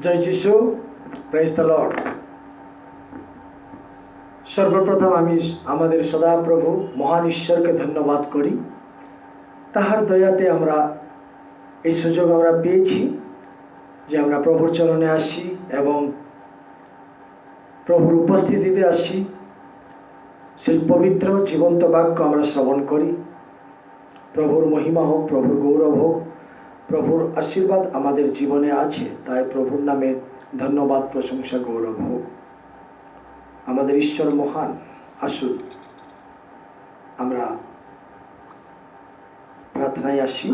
जय যিশু, praise the Lord. সর্বপ্রথম আমি আমাদের সদাপ্রভু মহান ঈশ্বরকে ধন্যবাদ করি। তাহার দয়াতে আমরা এই সুযোগ আমরা পেয়েছি যে আমরা প্রভুর চরণে আসি এবং প্রভুর উপস্থিতিতে আসি। সেই পবিত্র জীবন্ত বাক্য আমরা শ্রবণ করি। প্রভুর মহিমা হোক, প্রভুর গৌরব হোক, প্রভুর আশীর্বাদ আমাদের জীবনে আছে, তাই প্রভুর নামে ধন্যবাদ, প্রশংসা, গৌরব হোক। আমাদের ঈশ্বর মহান। আসুন আমরা প্রার্থনায় আসি,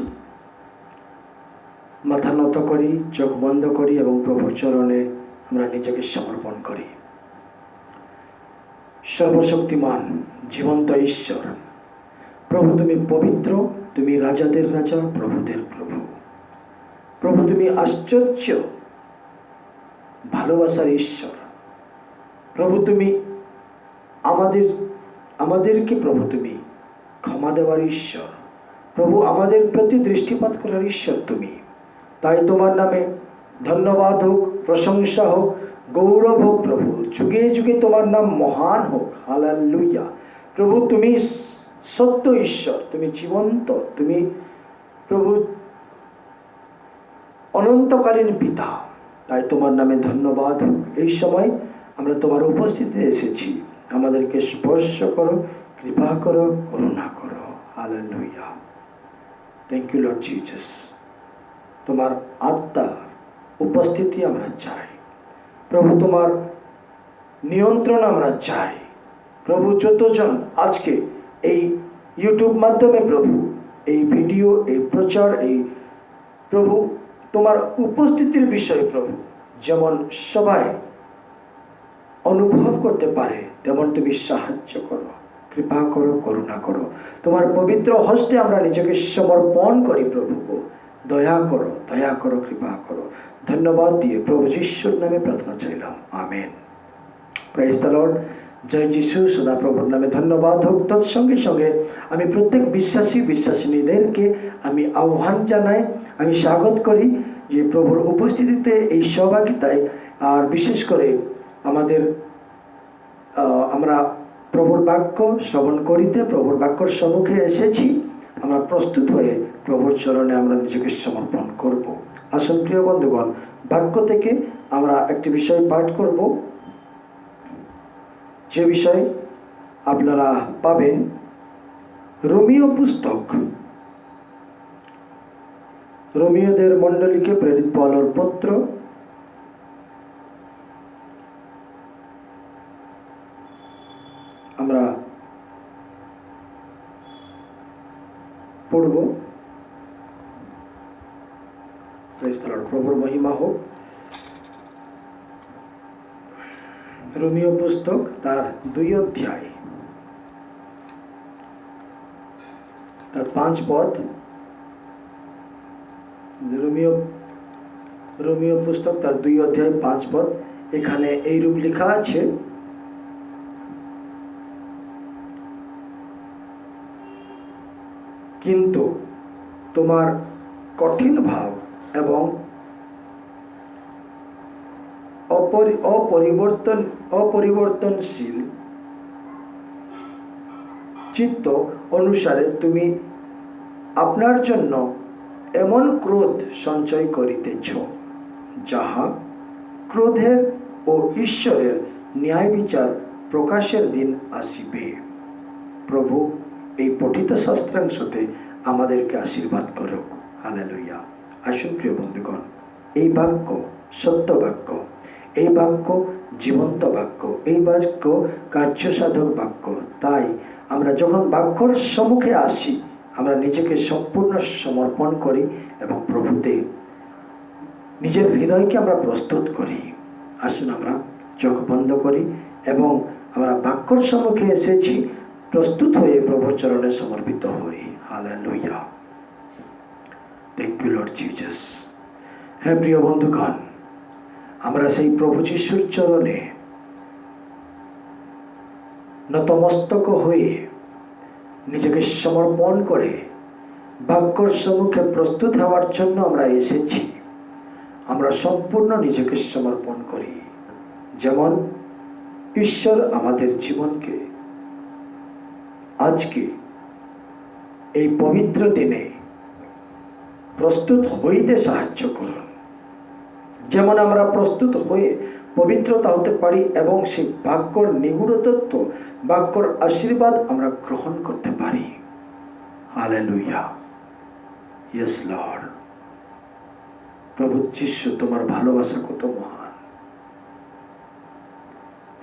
মাথা নত করি, চোখ বন্ধ করি এবং প্রভুর চরণে আমরা নিজেকে সমর্পণ করি। সর্বশক্তিমান জীবন্ত ঈশ্বর প্রভু, তুমি পবিত্র, তুমি রাজাদের রাজা, প্রভুদের প্রভু। প্রভু, তুমি আশ্চর্য ভালোবাসার ঈশ্বর। প্রভু, তুমি আমাদেরকে প্রভু তুমি ক্ষমা দেওয়ার ঈশ্বর। প্রভু, আমাদের প্রতি দৃষ্টিপাত করার ঈশ্বর তুমি। তাই তোমার নামে ধন্যবাদ হোক, প্রশংসা হোক, গৌরব হোক। প্রভু, যুগে যুগে তোমার নাম মহান হোক। হালেলুয়া। প্রভু, তুমি সত্য ঈশ্বর, তুমি জীবন্ত, তুমি প্রভু অনন্তকালীন পিতা। তাই তোমার নামে ধন্যবাদ হোক। এই সময় আমরা তোমার উপস্থিতিতে এসেছি, আমাদেরকে স্পর্শ করো, কৃপা করো, করুণা করো। Hallelujah. Thank you Lord Jesus. তোমার আত্মার উপস্থিতি আমরা চাই প্রভু, তোমার নিয়ন্ত্রণ আমরা চাই প্রভু। যতজন আজকে এই ইউটিউব মাধ্যমে প্রভু এই ভিডিও, এই প্রচার, এই প্রভু তোমার উপস্থিতির বিষয় প্রভু যেমন সবাই অনুভব করতে পারে, তেমন তুমি সাহায্য করো, কৃপা করো, করুণা করো। তোমার পবিত্র হস্তে আমরা নিজেকে সমর্পণ করি প্রভু। দয়া করো, দয়া করো, কৃপা করো। ধন্যবাদ দিয়ে প্রভু যিশুর নামে প্রার্থনা চাইলাম, আমেন। Praise the lord. জয় যিশু। সদা প্রভুর নামে ধন্যবাদ হোক। তৎসঙ্গে সঙ্গে আমি প্রত্যেক বিশ্বাসিনীদেরকে আমি আহ্বান জানাই, আমি স্বাগত করি যে প্রভুর উপস্থিতিতে এই সহভাগিতায়, আর বিশেষ করে আমরা প্রভুর বাক্য শ্রবণ করিতে প্রভুর বাক্যর সম্মুখে এসেছি। আমরা প্রস্তুত হয়ে প্রভুর চরণে আমরা নিজেকে সমর্পণ করব। আসুন প্রিয় বন্ধুগণ, বাক্য থেকে আমরা একটি বিষয় পাঠ করব, যে বিষয় আপনারা পাবেন রোমীয় পুস্তক, রোমীয়দের মণ্ডলীকে প্রেরিত পৌলর পত্র, আমরা পড়ব। Praise the Lord. প্রভুর মহিমা হোক। রোমীয় পুস্তক তার 2 অধ্যায় তার 5 পদ। রোমীয় পুস্তক তার 2 অধ্যায় 5 পদ। এখানে এইরূপ লেখা আছে, কিন্তু তোমার কঠিন ভাব এবং অপরিবর্তনশীল চিত্ত অনুসারে তুমি আপনার জন্য এমন ক্রোধ সঞ্চয় করিতেছ, যাহা ক্রোধের ও ঈশ্বরের ন্যায় বিচার প্রকাশের দিন আসিবে। প্রভু এই পঠিত শাস্ত্রাংশতে আমাদেরকে আশীর্বাদ করুক। হালেলুয়া। আসুন প্রিয় বন্ধুগণ, এই বাক্য সত্য বাক্য, এই বাক্য জীবন্ত বাক্য, এই বাক্য কার্যসাধক বাক্য। তাই আমরা যখন বাক্যর সম্মুখে আসি, আমরা নিজেকে সম্পূর্ণ সমর্পণ করি এবং প্রভুতে নিজের হৃদয়কে আমরা প্রস্তুত করি। আসুন আমরা চোখ বন্ধ করি এবং আমরা বাক্যর সম্মুখে এসেছি, প্রস্তুত হয়ে প্রভুর চরণে সমর্পিত হই। Hallelujah. Thank you Lord Jesus. হ্যাঁ প্রিয় বন্ধুগণ, আমরা সেই প্রভু যিশুর চরণে নতমস্তক হয়ে নিজেকে সমর্পণ করে বাক্যর সম্মুখে প্রস্তুত হওয়ার জন্য আমরা এসেছি। আমরা সম্পূর্ণ নিজেকে সমর্পণ করি। যেমন ঈশ্বর আমাদের জীবনকে আজকে এই পবিত্র দিনে প্রস্তুত হইতে সাহায্য করুন, যেমন আমরা প্রস্তুত হয়ে পবিত্রতা হতে পারি এবং সেই বাক্যর নিগুড় তত্ত্ব, বাক্যর আশীর্বাদ আমরা গ্রহণ করতে পারি। হালেলুয়া। Yes Lord. প্রভু যিশু, তোমার ভালোবাসা কত মহান।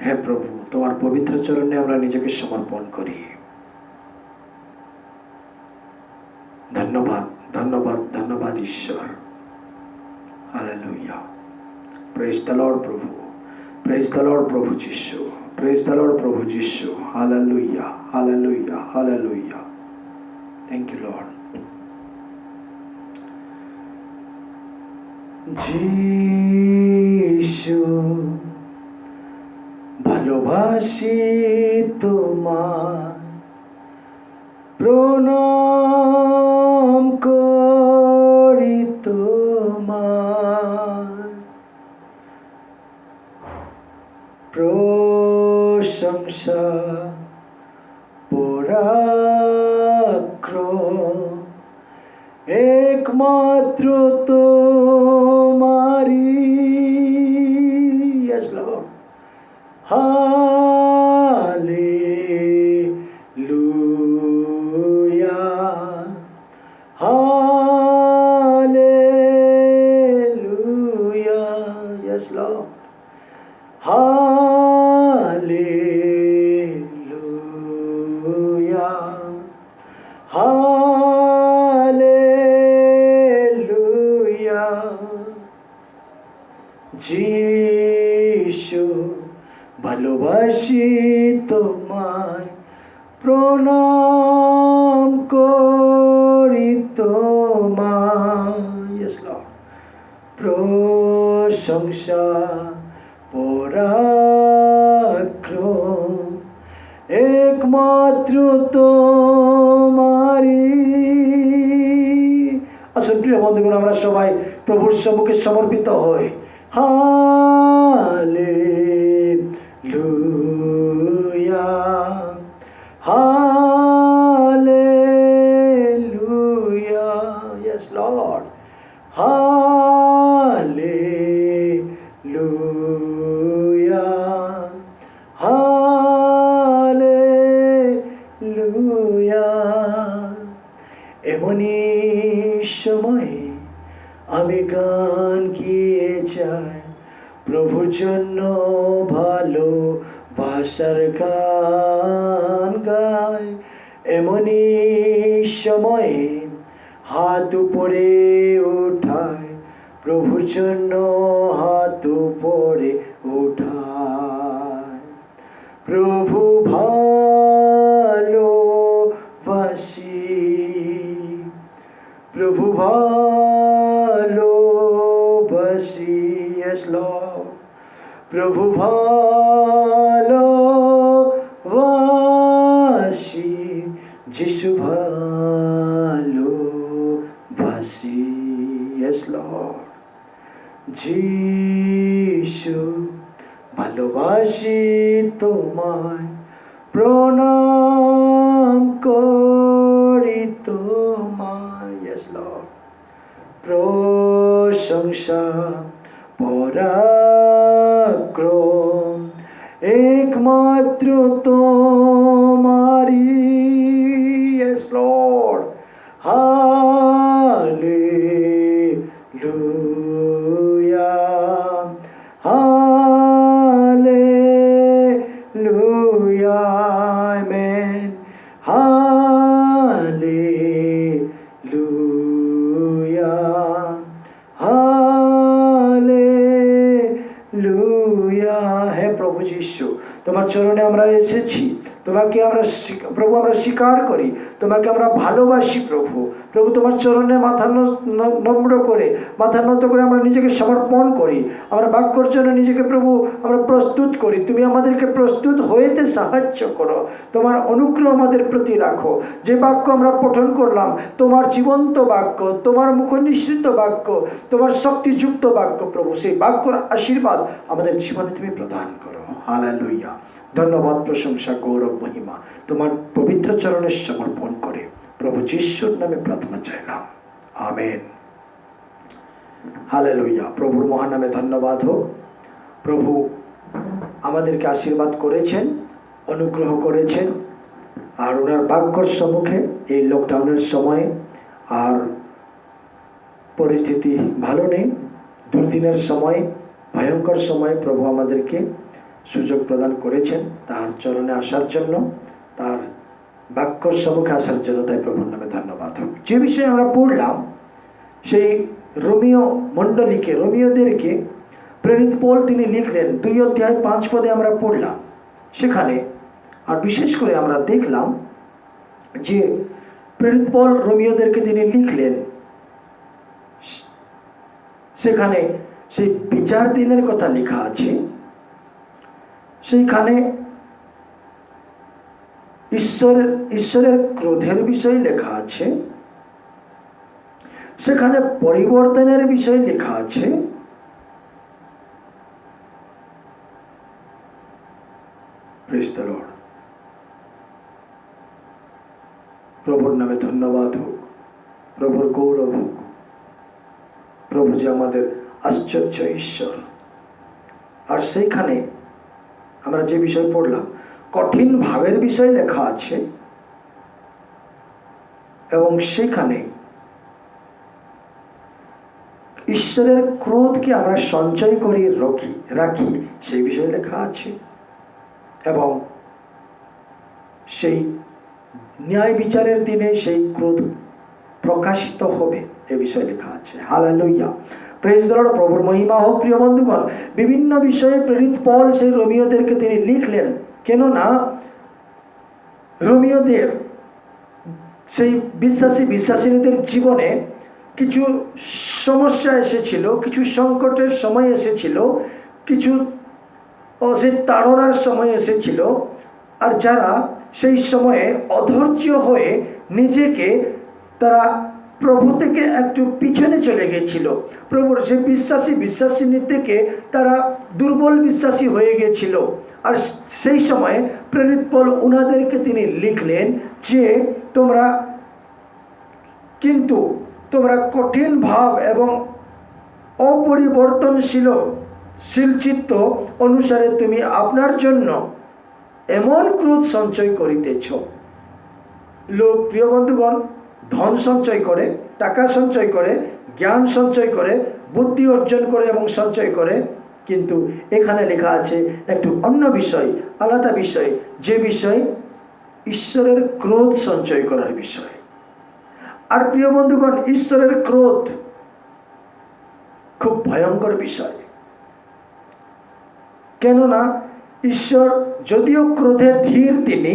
হে প্রভু, তোমার পবিত্র চরণে আমরা নিজেকে সমর্পণ করি। ধন্যবাদ, ধন্যবাদ, ধন্যবাদ ঈশ্বর। হালেলুয়া। প্রেজ দ্য লর্ড প্রভু, প্রেজ দ্য লর্ড প্রভু যিশু, প্রেজ দ্য লর্ড প্রভু যিশু। Hallelujah, hallelujah, hallelujah. Thank you Lord. যিশু, ভালোবাসি তোমায়, প্রণাম করি তোমায়, প্রশংসা পরাক্রম একমাত্র তোমারি। Yes, Lord. Hallelujah. Hallelujah. Yes, Lord. Hallelujah. Hallelujah. যিশু, ভালোবাসি তোমায়, প্রণাম করি তোমায়। Yes, Lord. প্রশংসা পরাক্রম একমাত্র তোমারি। আসুন প্রিয় বন্ধুগণ, আমরা সবাই প্রভুর সম্মুখে সমর্পিত হই। Hallelujah. Hallelujah. Yes, Lord. Hallelujah. Hallelujah. এমনি সময়ে আমি গান গিয়ে যাই, প্রভুর জন্য ভালোবাসার গান গাই। এমনি সময়ে হাত উপরে উঠাই, প্রভুর জন্য হাত উপরে উঠাই। প্রভু ভালোবাসি, প্রভু ভালোবাসি। Yes, Lord. প্রভু ভালোবাসি, যিশু ভালোবাসি। Yes, Lord. যিশু, ভালোবাসি তোমায়, প্রণাম করি তোমায়। Yes, Lord. প্রশংসা পরাক্রম একমাত্র তোমারি। Yes, Lord. Hallelujah. Hallelujah. Amen. Hallelujah. Hallelujah. হে প্রভু যিশু, তোমার চরণে আমরা এসেছি। তোমাকে আমরা প্রভু আমরা স্বীকার করি, তোমাকে আমরা ভালোবাসি প্রভু। প্রভু তোমার চরণে মাথা নম্র করে, মাথা নত করে আমরা নিজেকে সমর্পণ করি। আমরা বাক্যর জন্য নিজেকে প্রভু আমরা প্রস্তুত করি। তুমি আমাদেরকে প্রস্তুত হইতে সাহায্য করো, তোমার অনুগ্রহ আমাদের প্রতি রাখো। যে বাক্য আমরা পঠন করলাম, তোমার জীবন্ত বাক্য, তোমার মুখ নিঃসৃত বাক্য, তোমার শক্তিযুক্ত বাক্য প্রভু, সেই বাক্যর আশীর্বাদ আমাদের জীবনে তুমি প্রদান করো। হালেলুয়া। ধন্যবাদ, প্রশংসা, গৌরব, মহিমা তোমার পবিত্র চরণে সমর্পণ করে প্রভু যিশুর নামে প্রার্থনা চাইলাম, আমেন। হালেলুয়া। প্রভুর মহান নামে ধন্যবাদ হোক। প্রভু আমাদেরকে আশীর্বাদ করেছেন, অনুগ্রহ করেছেন। আর ওনার বাক্যর সম্মুখে এই লকডাউনের সময়ে আর পরিস্থিতি ভালো নেই, দুর্দিনের সময়, ভয়ঙ্কর সময় প্রভু আমাদেরকে সুযোগ প্রদান করেছেন তার চরণে আসার জন্য, তার বাক্যর সম্মুখে আসার জন্য। তাই প্রভুর নামে ধন্যবাদ হোক। যে বিষয়ে আমরা পড়লাম, সেই রোমীয় মণ্ডলীকে, রোমীয়দেরকে প্রেরিত পৌল তিনি লিখলেন 2 অধ্যায় 5 পদে আমরা পড়লাম। সেখানে আর বিশেষ করে আমরা দেখলাম যে প্রেরিত পৌল রোমীয়দেরকে তিনি লিখলেন, সেখানে সেই বিচার দিনের কথা লেখা আছে। সেইখানে ঈশ্বরের ক্রোধের বিষয় লেখা আছে, সেখানে পরিবর্তনের বিষয় লেখা আছে, প্রেজ দ্য লর্ড। প্রভুর নামে ধন্যবাদ হোক, প্রভুর গৌরব হোক। প্রভু যে আমাদের আশ্চর্য ঈশ্বর। আর সেইখানে আমরা যে বিষয় পড়লাম, কঠিন ভাবের বিষয় লেখা আছে, এবং সেখানে ঈশ্বরের ক্রোধকে আমরা সঞ্চয় করে রাখি সেই বিষয় লেখা আছে, এবং সেই ন্যায় বিচারের দিনে সেই ক্রোধ প্রকাশিত হবে এ বিষয় লেখা আছে। Hallelujah, praise the Lord. প্রভুর মহিমা হোক। প্রিয় বন্ধুগণ, বিভিন্ন বিষয়ে প্রেরিত পৌল সেই রোমীয়দেরকে তিনি লিখলেন, কেননা রোমীয়দের সেই বিশ্বাসীদের জীবনে কিছু সমস্যা এসেছিল, কিছু সংকটের সময় এসেছিল, কিছু সেই তাড়নার সময় এসেছিল। আর যারা সেই সময়ে অধৈর্য হয়ে নিজেকে তারা প্রভু থেকে একটু পিছনে চলে গেছিল, প্রভুর সেই বিশ্বাসিনী থেকে তারা দুর্বল বিশ্বাসী হয়ে গেছিল। আর সেই সময়ে প্রেরিত পৌল উনাদেরকে তিনি লিখলেন যে তোমরা কঠিন ভাব এবং অপরিবর্তনশীল চিত্ত অনুসারে তুমি আপনার জন্য এমন ক্রোধ সঞ্চয় করিতেছ। লোক, প্রিয় বন্ধুগণ, ধন সঞ্চয় করে, টাকা সঞ্চয় করে, জ্ঞান সঞ্চয় করে, বুদ্ধি অর্জন করে এবং সঞ্চয় করে, কিন্তু এখানে লেখা আছে একটু অন্য বিষয়, আলাদা বিষয়, যে বিষয় ঈশ্বরের ক্রোধ সঞ্চয় করার বিষয়। আর প্রিয় বন্ধুগণ, ঈশ্বরের ক্রোধ খুব ভয়ঙ্কর বিষয়। কেননা ঈশ্বর যদিও ক্রোধে ধীর, তিনি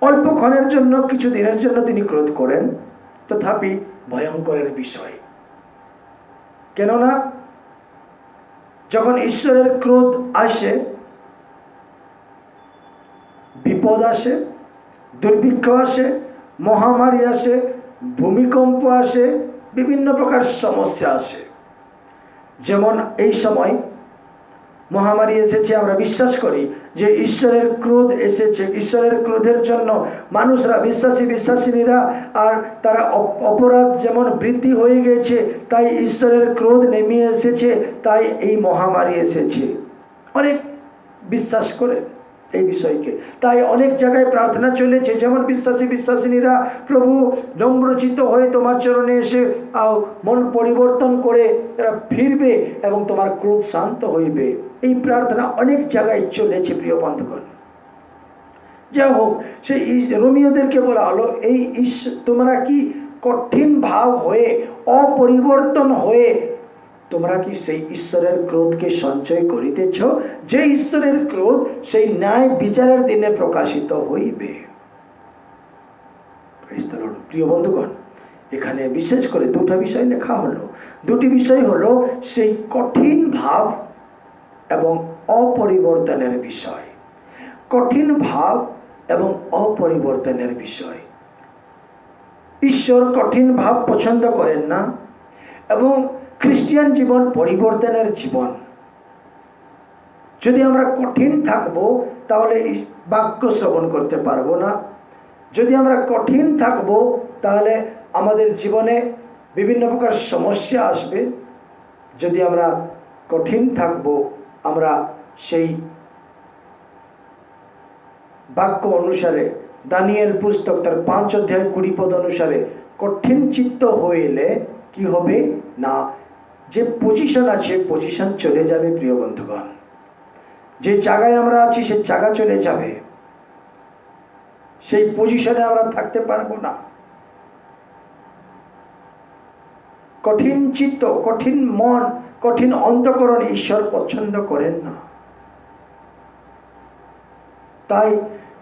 অল্পক্ষণের জন্য, কিছু দিনের জন্য তিনি ক্রোধ করেন, তথাপি ভয়ঙ্করের বিষয়। কেননা যখন ঈশ্বরের ক্রোধ আসে, বিপদ আসে, দুর্ভিক্ষ আসে, মহামারী আসে, ভূমিকম্প আসে, বিভিন্ন প্রকার সমস্যা আসে। যেমন এই সময় মহামারী এসেছে, আমরা বিশ্বাস করি যে ঈশ্বরের ক্রোধ এসেছে। ঈশ্বরের ক্রোধের জন্য মানুষরা, বিশ্বাসীরা আর তারা অপরাধ যেমন বৃদ্ধি হয়ে গেছে, তাই ঈশ্বরের ক্রোধ নেমে এসেছে, তাই এই মহামারী এসেছে। অনেক বিশ্বাস করে এই বিষয়কে, তাই অনেক জায়গায় প্রার্থনা চলেছে, যেমন বিশ্বাসীরা প্রভু নম্রচিত হয়ে তোমার চরণে এসে মন পরিবর্তন করে এরা ফিরবে এবং তোমার ক্রোধ শান্ত হইবে। এই প্রার্থনা অনেক জায়গায় চলেছে। প্রিয় বন্ধুগণ, যা হোক, সেই রোমীয়দেরকে বলা হলো, এই তোমরা কি কঠিন ভাব হয়ে, অপরিবর্তন হয়ে তোমরা কি সেই ঈশ্বরের ক্রোধকে সঞ্চয় করিতেছ, যে ঈশ্বরের ক্রোধ সেই ন্যায় বিচারের দিনে প্রকাশিত হইবে। প্রিয় বন্ধুগণ, এখানে বিশেষ করে দুটো বিষয় লেখা হলো। দুটি বিষয় হলো সেই কঠিন ভাব এবং অপরিবর্তনের বিষয়। কঠিন ভাব এবং অপরিবর্তনের বিষয়। ঈশ্বর কঠিন ভাব পছন্দ করেন না, এবং খ্রিস্টিয়ান জীবন পরিবর্তনের জীবন। যদি আমরা কঠিন থাকবো তাহলে বাক্য শ্রবণ করতে পারবো না। যদি আমরা কঠিন থাকবো তাহলে আমাদের জীবনে বিভিন্ন প্রকার সমস্যা আসবে। যদি আমরা কঠিন থাকবো, আমরা সেই বাক্য অনুসারে দানিয়েল পুস্তক তার 5 অধ্যায় 20 পদ অনুসারে কঠিন চিত্ত হইলে কি হবে না, যে পজিশন আছে পজিশন চলে যাবে। প্রিয় বন্ধুগণ, যে জায়গায় আমরা আছি সেই জায়গা চলে যাবে, সেই পজিশনে আমরা থাকতে পারবো না। কঠিন চিত্ত, কঠিন মন, কঠিন অন্তঃকরণ ঈশ্বর পছন্দ করেন না। তাই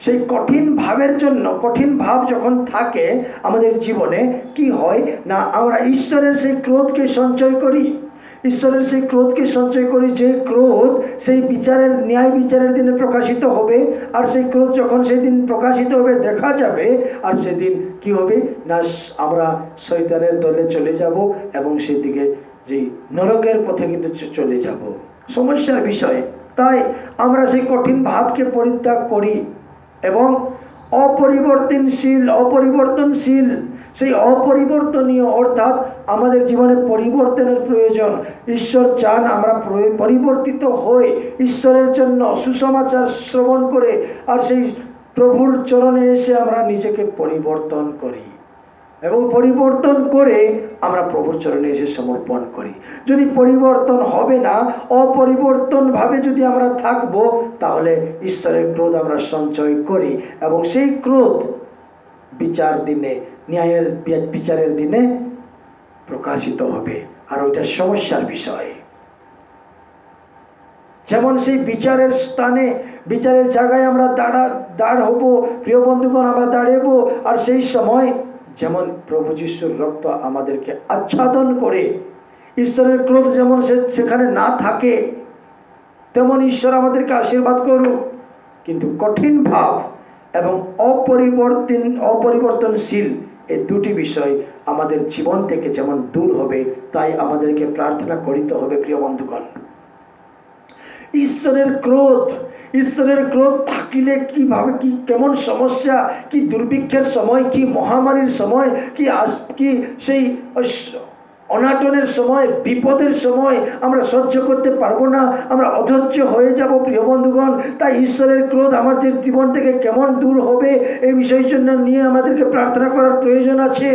সেই কঠিন ভাবের জন্য, কঠিন ভাব যখন থাকে আমাদের জীবনে, কি হয় না, আমরা ঈশ্বরের সেই ক্রোধকে সঞ্চয় করি। ঈশ্বরের সেই ক্রোধকে সঞ্চয় করি, যে ক্রোধ সেই বিচারের, ন্যায় বিচারের দিনে প্রকাশিত হবে। আর সেই ক্রোধ যখন সেদিন প্রকাশিত হবে, দেখা যাবে, আর সেদিন কি হবে না, আমরা শয়তানের দলে চলে যাব এবং সেদিকে যে নরকের পথে কিন্তু চলে যাব। সমস্যার বিষয়। তাই আমরা সেই কঠিন ভাবকে পরিত্যাগ করি এবং অপরিবর্তনশীল সেই অপরিবর্তনীয়, অর্থাৎ আমাদের জীবনে পরিবর্তনের প্রয়োজন। ঈশ্বর চান আমরা পরিবর্তিত হই, ঈশ্বরের জন্য সুসমাচার শ্রবণ করে আর সেই প্রভুর চরণে এসে আমরা নিজেকে পরিবর্তন করি এবং পরিবর্তন করে আমরা প্রভুর চরণে এসে সমর্পণ করি। যদি পরিবর্তন হবে না, অপরিবর্তন ভাবে যদি আমরা থাকবো, তাহলে ঈশ্বরের ক্রোধ আমরা সঞ্চয় করি এবং সেই ক্রোধ বিচার দিনে, ন্যায়ের বিচারের দিনে প্রকাশিত হবে। আর ওইটা সমস্যার বিষয়। যেমন সেই বিচারের স্থানে, বিচারের জায়গায় আমরা দাঁড় হব, প্রিয় বন্ধুগণ, আমরা দাঁড়াবো। আর সেই সময় যেমন প্রভু যিশুর রক্ত আমাদেরকে আচ্ছাদন করে, ঈশ্বরের ক্রোধ যেমন সেখানে না থাকে, তেমন ঈশ্বর আমাদেরকে আশীর্বাদ করুক। কিন্তু কঠিন ভাব এবং অপরিবর্তনশীল এই দুটি বিষয় আমাদের জীবন থেকে যেমন দূর হবে, তাই আমাদেরকে প্রার্থনা করিতে হবে। প্রিয় বন্ধুগণ, ঈশ্বরের ক্রোধ থাকিলে কিভাবে, কি কেমন সমস্যা, কি দুর্ভিক্ষের সময়, কি মহামারীর সময়, কি সেই অনাটনের সময়, বিপদের সময় আমরা সহ্য করতে পারবো না, আমরা অধৈর্য হয়ে যাব। প্রিয় বন্ধুগণ, তাই ঈশ্বরের ক্রোধ আমাদের জীবন থেকে কেমন দূর হবে, এই বিষয়ের জন্য নিয়ে আমাদেরকে প্রার্থনা করার প্রয়োজন আছে।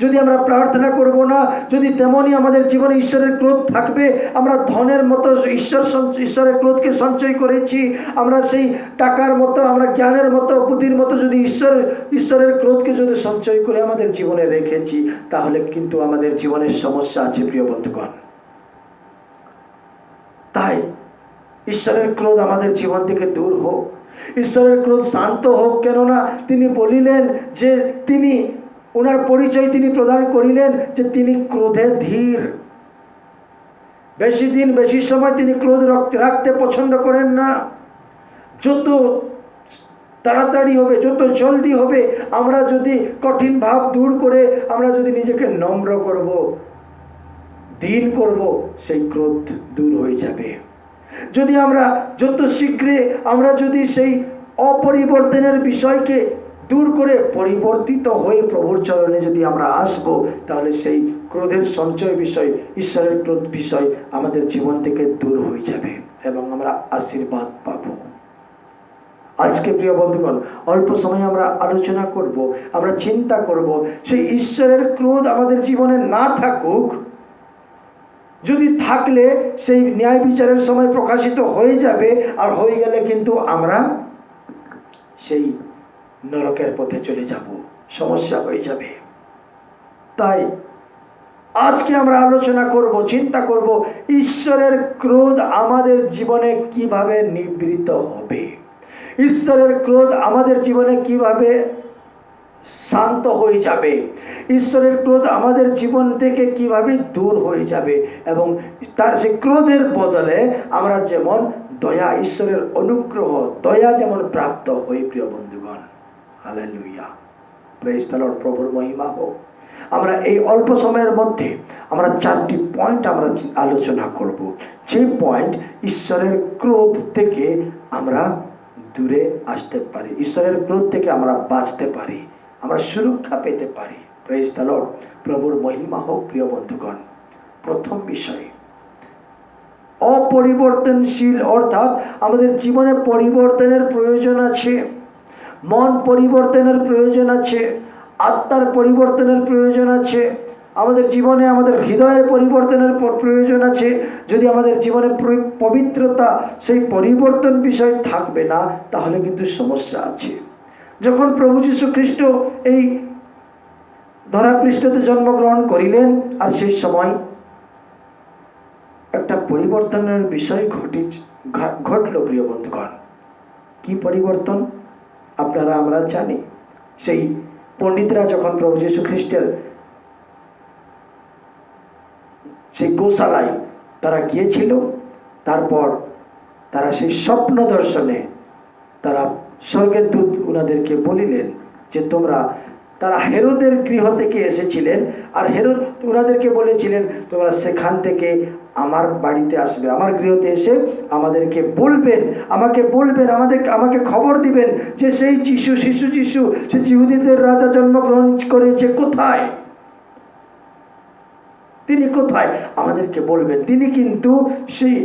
যদি আমরা প্রার্থনা করব না, যদি তেমনই আমাদের জীবনে ঈশ্বরের ক্রোধ থাকবে, আমরা ধনের মতো ঈশ্বরের ক্রোধকে সঞ্চয় করেছি, আমরা সেই টাকার মতো, আমরা জ্ঞানের মতো, বুদ্ধির মতো যদি ঈশ্বরের ক্রোধকে যদি সঞ্চয় করে আমাদের জীবনে রেখেছি, তাহলে কিন্তু আমাদের জীবনের সমস্যা আছে। প্রিয় বন্ধুগণ, তাই ঈশ্বরের ক্রোধ আমাদের জীবন থেকে দূর হোক, ঈশ্বরের ক্রোধ শান্ত হোক। কেননা তিনি বলিলেন যে তিনি, ওনার পরিচয় তিনি প্রদান করিলেন যে তিনি ক্রোধে ধীর। বেশি দিন, বেশি সময় তিনি ক্রোধ রাখতে পছন্দ করেন না। যত তাড়াতাড়ি হবে, যত জলদি হবে, আমরা যদি কঠিন ভাব দূর করে আমরা যদি নিজেকে নম্র করব, দিন করব, সেই ক্রোধ দূর হয়ে যাবে। যদি আমরা যত শীঘ্রে আমরা যদি সেই অপরিবর্তনের বিষয়কে দূর করে পরিবর্তিত হয়ে প্রভুর চরণে যদি আমরা আসব, তাহলে সেই ক্রোধের সঞ্চয় বিষয়, ঈশ্বরের ক্রোধ বিষয় আমাদের জীবন থেকে দূর হয়ে যাবে এবং আমরা আশীর্বাদ পাব। আজকে প্রিয় বন্ধুগণ, অল্প সময় আমরা আলোচনা করব, আমরা চিন্তা করব, সেই ঈশ্বরের ক্রোধ আমাদের জীবনে না থাকুক, যদি থাকলে সেই ন্যায় বিচারের সময় প্রকাশিত হয়ে যাবে, আর হয়ে গেলে কিন্তু আমরা সেই নরকের পথে চলে যাব, সমস্যা হয়ে যাবে। তাই আজকে আমরা আলোচনা করব, চিন্তা করব ঈশ্বরের ক্রোধ আমাদের জীবনে কিভাবে নিবৃত হবে, ঈশ্বরের ক্রোধ আমাদের জীবনে কিভাবে শান্ত হয়ে যাবে, ঈশ্বরের ক্রোধ আমাদের জীবন থেকে কিভাবে দূর হয়ে যাবে, এবং তার সেই ক্রোধের বদলে আমরা যেমন দয়া, ঈশ্বরের অনুগ্রহ, দয়া যেমন প্রাপ্ত হই। প্রিয় বন্ধুগণ, হালেলুয়া, প্রেজ দ্য লর্ড, প্রভুর মহিমা হোক। আমরা এই অল্প সময়ের মধ্যে আমরা 4টি পয়েন্ট আমরা আলোচনা করব, যে পয়েন্ট ঈশ্বরের ক্রোধ থেকে আমরা দূরে আসতে পারি, ঈশ্বরের ক্রোধ থেকে আমরা বাঁচতে পারি, আমরা সুরক্ষা পেতে পারি। প্রেজ দ্য লর্ড, প্রভুর মহিমা হোক। প্রিয় বন্ধুগণ, প্রথম বিষয় অপরিবর্তনশীল, অর্থাৎ আমাদের জীবনে পরিবর্তনের প্রয়োজন আছে, মন পরিবর্তনের প্রয়োজন আছে, আত্মার পরিবর্তনের প্রয়োজন আছে, আমাদের জীবনে আমাদের হৃদয়ের পরিবর্তনের প্রয়োজন আছে। যদি আমাদের জীবনে পবিত্রতা, সেই পরিবর্তন বিষয় থাকবে না, তাহলে কিন্তু সমস্যা আছে। যখন প্রভু যীশু খ্রিস্ট এই ধরাপৃষ্ঠতে জন্মগ্রহণ করিলেন, আর সেই সময় একটা পরিবর্তনের বিষয় ঘটল। প্রিয় বন্ধুগণ, কি পরিবর্তন আপনারা আমরা জানি। সেই পণ্ডিতরা যখন প্রভু যীশু খ্রিস্টের সেই গোশালায় তারা গিয়েছিল, তারপর তারা সেই স্বপ্ন দর্শনে তারা স্বর্গের দূত উনাদেরকে বলিলেন যে তারা হেরোদের গৃহ থেকে এসেছিলেন, আর হেরোদ উনাদেরকে বলেছিলেন তোমরা সেখান থেকে আমার বাড়িতে আসবে, আমার গৃহতে এসে আমাদেরকে বলবেন, আমাকে খবর দিবেন যে সেই শিশু সে ইহুদীদের রাজা জন্মগ্রহণ করেছে, কোথায়, তিনি কোথায়, আমাদেরকে বলবেন। তিনি কিন্তু সেই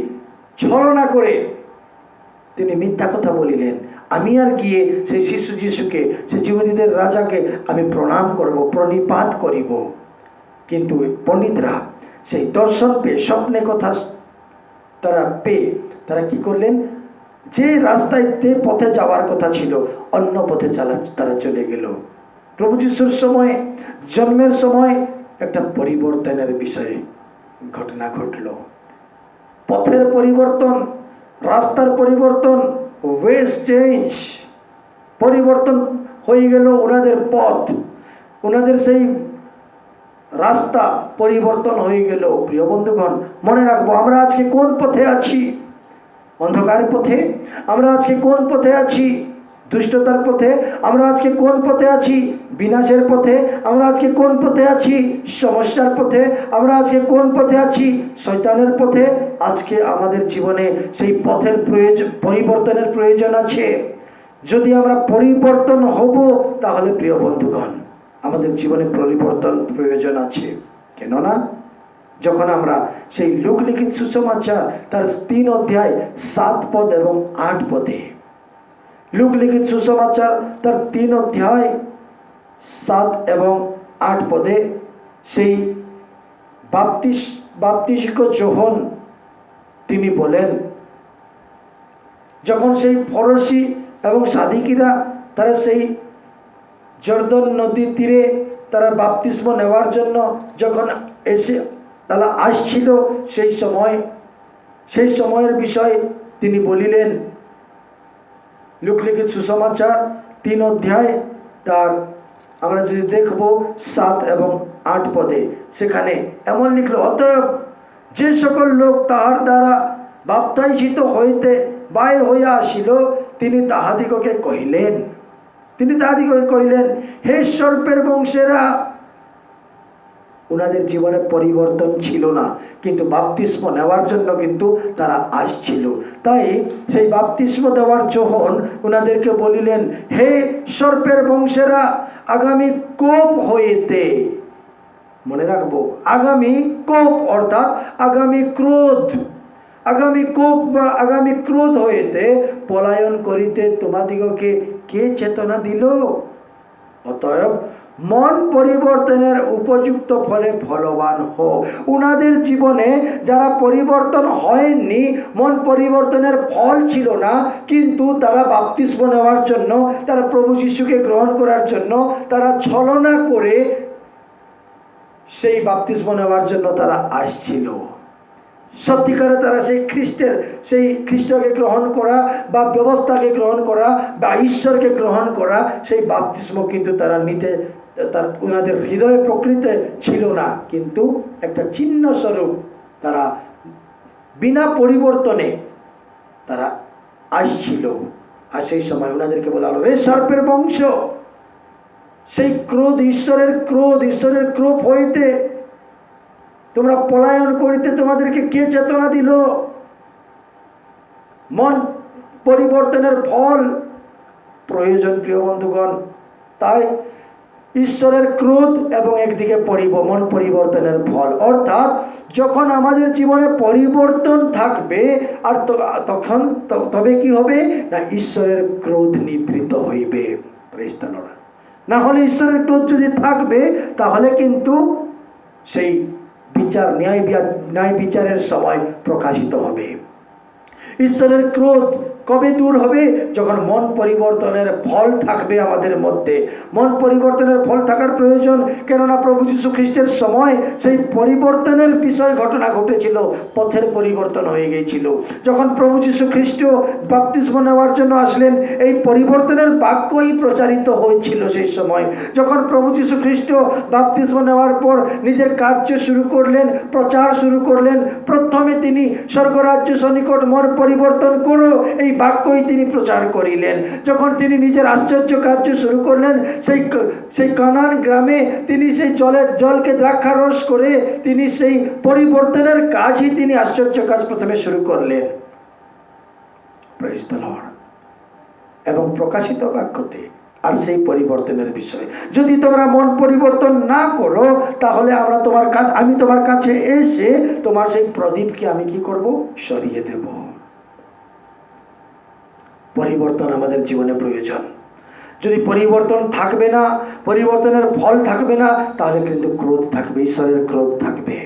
ছলনা করে তিনি মিথ্যা কথা বলিলেন, আমি আর গিয়ে সেই যিশুকে, সেই ইহুদীদের রাজাকে আমি প্রণাম করব, প্রণিপাত করিব। কিন্তু পণ্ডিতরা সেই দর্শন পেয়ে, স্বপ্নে কথা তারা পেয়ে তারা কি করলেন, যে রাস্তায় পথে যাওয়ার কথা ছিল অন্য পথে তারা চলে গেল। প্রভু যিশুর সময়, জন্মের সময় একটা পরিবর্তনের বিষয়ে ঘটনা ঘটল, পথের পরিবর্তন, রাস্তার পরিবর্তন, ওয়েজ চেঞ্জ, পরিবর্তন হয়ে গেল ওনাদের পথ, ওনাদের সেই রাস্তা পরিবর্তন হয়ে গেল। প্রিয় বন্ধুগণ, মনে রাখবো আমরা আজকে কোন পথে আছি, অন্ধকার পথে আমরা আজকে কোন পথে আছি, দুষ্টতার পথে আমরা আজকে কোন পথে আছি, বিনাশের পথে আমরা আজকে কোন পথে আছি, সমস্যার পথে আমরা আজকে কোন পথে আছি, শয়তানের পথে। আজকে আমাদের জীবনে সেই পথের পরিবর্তনের প্রয়োজন আছে। যদি আমরা পরিবর্তন হব, তাহলে প্রিয় বন্ধুগণ আমাদের জীবনে পরিবর্তন প্রয়োজন আছে। কেননা যখন আমরা সেই লূক লিখিত সুসমাচার তার 3 অধ্যায় 7 পদ এবং 8 পদে, লূক লিখিত সুসমাচার তার 3 অধ্যায় 7 এবং 8 পদে সেই বাপ্তিস্ক যোহন তিনি বলেন, যখন সেই ফরসি এবং সাদিকিরা তারা সেই জর্দন নদীর তীরে তারা বাপ্তিস্ম নেওয়ার জন্য যখন এসে তারা আসছিল, সেই সময়ের বিষয়ে তিনি বলিলেন। লূক লিখিত সুসমাচার 3 অধ্যায় তার আমরা যদি দেখব 7 এবং 8 পদে, সেখানে এমন লিখল, অতএব যে সকল লোক তাহার দ্বারা বাপ্তাইজিত হইতে বাইর হইয়া আসিল, তিনি তাহাদিগকে কহিলেন, হে সর্পের বংশেরা। ওনাদের জীবনে পরিবর্তন ছিল না, কিন্তু বাপ্তিস্ম নেওয়ার জন্য কিন্তু তারা আসছিল। তাই সেই বাপ্তিস্ম দেওয়ার যোহন ওনাদেরকে বলিলেন, হে সর্পের বংশেরা, আগামী কোপ হইতে, মনে রাখবো আগামী কোপ অর্থাৎ আগামী ক্রোধ, আগামী কোপ বা আগামী ক্রোধ হইতে পলায়ন করিতে তোমাদিগকে কে চেতনা দিল? অতএব মন পরিবর্তনের উপযুক্ত ফলে ফলবান হও। উনাদের জীবনে যারা পরিবর্তন হয়নি, মন পরিবর্তনের ফল ছিল না, কিন্তু তারা বাপ্তিস্ম নেওয়ার জন্য, তারা প্রভু যিশুকে গ্রহণ করার জন্য তারা ছলনা করে সেই বাপ্তিস্ম নেওয়ার জন্য তারা আসছিল। সত্যিকারে তারা সেই খ্রিস্টকে গ্রহণ করা বা ব্যবস্থাকে গ্রহণ করা বা ঈশ্বরকে গ্রহণ করা, সেই বাপ্তিস্ম কিন্তু তারা নিতে ওনাদের হৃদয়ে প্রকৃতি ছিল না, কিন্তু একটা চিহ্ন স্বরূপ তারা বিনা পরিবর্তনে তারা আসছিল। আর সেই সময় ওনাদেরকে বলা হলো, রে সার্পের বংশ, সেই ঈশ্বরের ক্রোধ হইতে তোমরা পলায়ন করিতে তোমাদেরকে কে চেতনা দিল? মন পরিবর্তনের ফল প্রয়োজন প্রিয় বন্ধুগণ। তাই ঈশ্বরের ক্রোধ এবং একদিকে মন পরিবর্তনের ফল, অর্থাৎ যখন আমাদের জীবনে পরিবর্তন থাকবে আর তখন তবে কি হবে না, ঈশ্বরের ক্রোধ নিবৃত্ত হইবে। Praise the Lord. না হলে ঈশ্বরের ক্রোধ যদি থাকবে তাহলে কিন্তু সেই ন্যায় বিচারের সময় প্রকাশিত হবে। ঈশ্বরের ক্রোধ কবে দূর হবে? যখন মন পরিবর্তনের ফল থাকবে আমাদের মধ্যে। মন পরিবর্তনের ফল থাকার প্রয়োজন, কেননা প্রভু যীশু খ্রিস্টের সময় সেই পরিবর্তনের বিষয় ঘটনা ঘটেছিল, পথের পরিবর্তন হয়ে গিয়েছিল। যখন প্রভু যীশু খ্রিস্ট বাপ্তিস্ম নেওয়ার জন্য আসলেন, এই পরিবর্তনের বাক্যই প্রচারিত হয়েছিল। সেই সময় যখন প্রভু যীশু খ্রিস্ট বাপ্তিস্ম নেওয়ার পর নিজের কার্য শুরু করলেন, প্রচার শুরু করলেন, প্রথমে তিনি স্বর্গরাজ্য সন্নিকট, মন পরিবর্তন করো, এই বাক্যই তিনি প্রচার করিলেন। যখন তিনি নিজের আশ্চর্য কার্য শুরু করলেন, সেই কানান গ্রামে তিনি সেই জলকে দ্রাক্ষারস করে তিনি সেই পরিবর্তনের কাজই তিনি আশ্চর্য কাজ প্রথমে শুরু করলেন। Praise the Lord. এবং প্রকাশিত বাক্যতে আর সেই পরিবর্তনের বিষয়, যদি তোমরা মন পরিবর্তন না করো তাহলে আমি তোমার কাছে এসে তোমার সেই প্রদীপকে আমি কি করব? সরিয়ে দেব। পরিবর্তন আমাদের জীবনে প্রয়োজন। যদি পরিবর্তন থাকবে না, পরিবর্তনের ফল থাকবে না, তাহলে কিন্তু ক্রোধ থাকবে, ঈশ্বরের ক্রোধ থাকবে।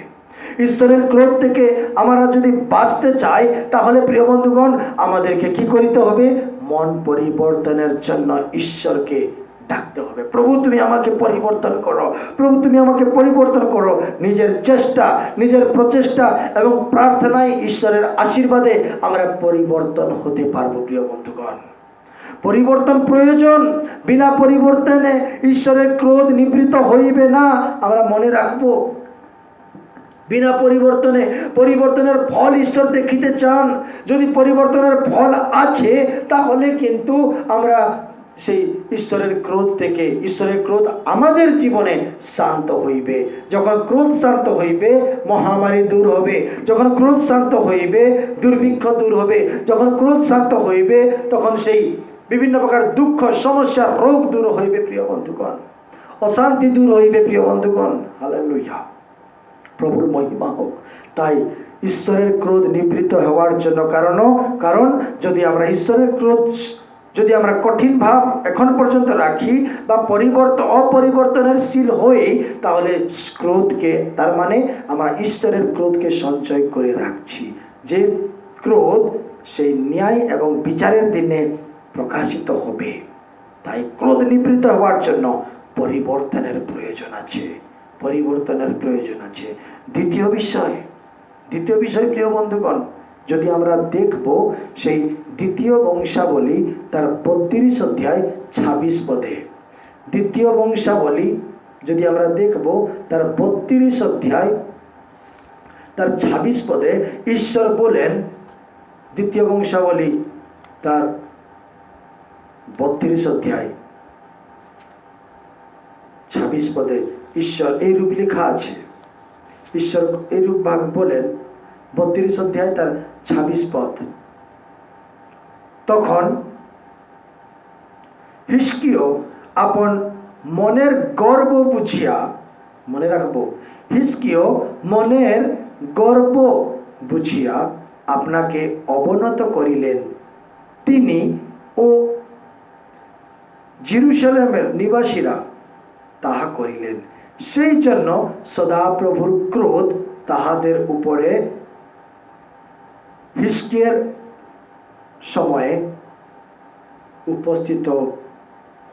ঈশ্বরের ক্রোধ থেকে আমরা যদি বাঁচতে চাই তাহলে প্রিয় বন্ধুগণ আমাদেরকে কি করিতে হবে? মন পরিবর্তনের জন্য ঈশ্বরকে ডাকতে হবে। প্রভু তুমি আমাকে পরিবর্তন করো, প্রভু তুমি আমাকে পরিবর্তন করো। নিজের চেষ্টা, নিজের প্রচেষ্টা এবং প্রার্থনায় ঈশ্বরের আশীর্বাদে আমরা পরিবর্তন হতে পারবো। প্রিয় বন্ধুগণ, পরিবর্তন প্রয়োজন। বিনা পরিবর্তনে ঈশ্বরের ক্রোধ নিবৃত্ত হইবে না, আমরা মনে রাখবো। বিনা পরিবর্তনের ফল ঈশ্বর দেখিতে চান। যদি পরিবর্তনের ফল আছে তাহলে কিন্তু আমরা সেই ঈশ্বরের ক্রোধ আমাদের জীবনে শান্ত হইবে। যখন ক্রোধ শান্ত হইবে মহামারী দূর হবে। যখন ক্রোধ শান্ত হইবে দুর্ভিক্ষ দূর হবে। যখন ক্রোধ শান্ত হইবে তখন সেই বিভিন্ন প্রকার দুঃখ, সমস্যা, রোগ দূর হইবে প্রিয় বন্ধুগণ। অশান্তি দূর হইবে প্রিয় বন্ধুগণ। হালেলুয়া, প্রভুর মহিমা হোক। তাই ঈশ্বরের ক্রোধ নিবৃত্ত হওয়ার জন্য কারণ যদি আমরা ঈশ্বরের ক্রোধ যদি আমরা কঠিন ভাব এখন পর্যন্ত রাখি বা অপরিবর্তনশীল হই, তাহলে ক্রোধকে, তার মানে আমরা ঈশ্বরের ক্রোধকে সঞ্চয় করে রাখছি, যে ক্রোধ সেই ন্যায় এবং বিচারের দিনে প্রকাশিত হবে। তাই ক্রোধ নিবৃত্ত হওয়ার জন্য পরিবর্তনের প্রয়োজন আছে। দ্বিতীয় বিষয় প্রিয় বন্ধুগণ, যদি আমরা দেখব সেই দ্বিতীয় বংশাবলী তার 32 অধ্যায় 26 পদে। দ্বিতীয় বংশাবলী যদি আমরা দেখব তার 32 অধ্যায় তার 26 পদে ঈশ্বর বলেন, দ্বিতীয় বংশাবলী তার 32 অধ্যায় 26 পদে ঈশ্বর এইরূপ লেখা আছে। ঈশ্বর এইরূপ ভাবে বলেন, 32 অধ্যায় তার 26 পদ। তখন হিজকিয় আপন মনের গর্ব বুঝিয়া, মনে রাখবো, হিজকিয় মনের গর্ব বুঝিয়া আপনাকে অবনত করিলেন। তিনি ও জেরুজালেমের নিবাসীরা তাহা করিলেন। সেই জন্য সদাপ্রভুর ক্রোধ তাহাদের উপরে হিজকিয়ার সময়ে উপস্থিত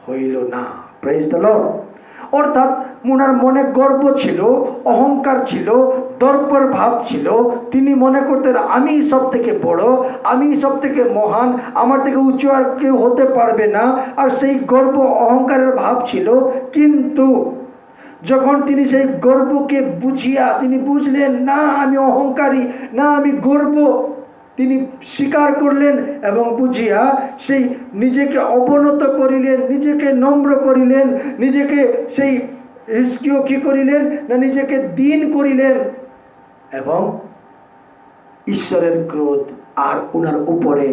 হইল না। Praise the Lord. অর্থাৎ উনার মনে গর্ব ছিল, অহংকার ছিল, দর্পর ভাব ছিল। তিনি মনে করতেন আমি সব থেকে বড়, আমি সব থেকে মহান, আমার থেকে উঁচু আর কেউ হতে পারবে না। আর সেই গর্ব অহংকারের ভাব ছিল। কিন্তু যখন তিনি সেই গর্বকে বুঝিয়া তিনি বুঝলেন না আমি অহংকারী, না আমি গর্ব, তিনি স্বীকার করলেন এবং বুঝিয়া সেই নিজেকে অবনত করিলেন, নিজেকে নম্র করিলেন, নিজেকে সেই হিস্কিও কি করিলেন না নিজেকে দীন করিলেন। এবং ঈশ্বরের ক্রোধ আর উনার উপরে